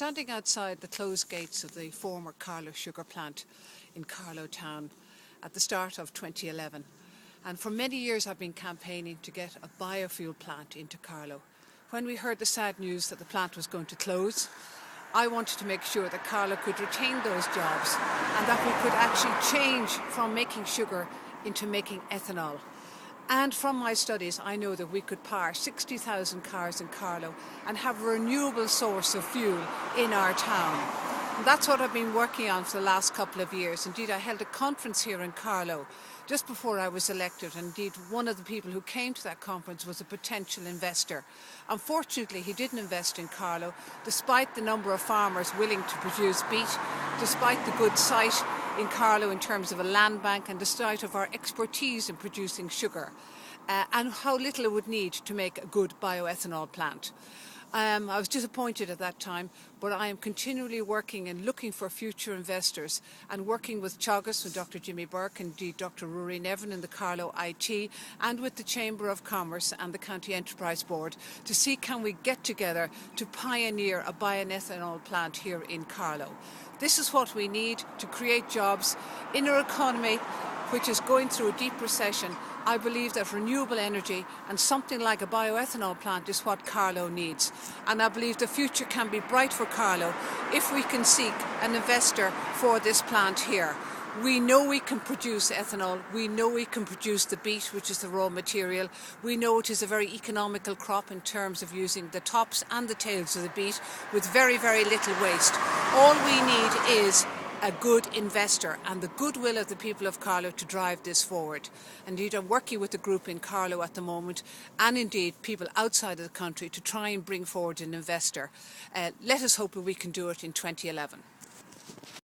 standing outside the closed gates of the former Carlow sugar plant in Carlow town at the start of 2011. And for many years I've been campaigning to get a biofuel plant into Carlow. When we heard the sad news that the plant was going to close, I wanted to make sure that Carlow could retain those jobs and that we could actually change from making sugar into making ethanol. And from my studies, I know that we could power 60,000 cars in Carlow and have a renewable source of fuel in our town. And that's what I've been working on for the last couple of years. Indeed, I held a conference here in Carlow just before I was elected. And indeed, one of the people who came to that conference was a potential investor. Unfortunately, he didn't invest in Carlow, despite the number of farmers willing to produce beet, despite the good site in Carlow in terms of a land bank, and despite of our expertise in producing sugar, and how little it would need to make a good bioethanol plant. I was disappointed at that time, but I am continually working and looking for future investors and working with Teagasc, with Dr. Jimmy Burke, and indeed Dr. Rory Nevin in the Carlow IT, and with the Chamber of Commerce and the County Enterprise Board to see can we get together to pioneer a bioethanol plant here in Carlow. This is what we need to create jobs in our economy, which is going through a deep recession. I believe that renewable energy and something like a bioethanol plant is what Carlow needs. And I believe the future can be bright for Carlow if we can seek an investor for this plant here. We know we can produce ethanol, we know we can produce the beet, which is the raw material. We know it is a very economical crop in terms of using the tops and the tails of the beet with very, very little waste. All we need is a good investor and the goodwill of the people of Carlow to drive this forward. Indeed, I'm working with a group in Carlow at the moment, and indeed people outside of the country, to try and bring forward an investor. Let us hope that we can do it in 2011.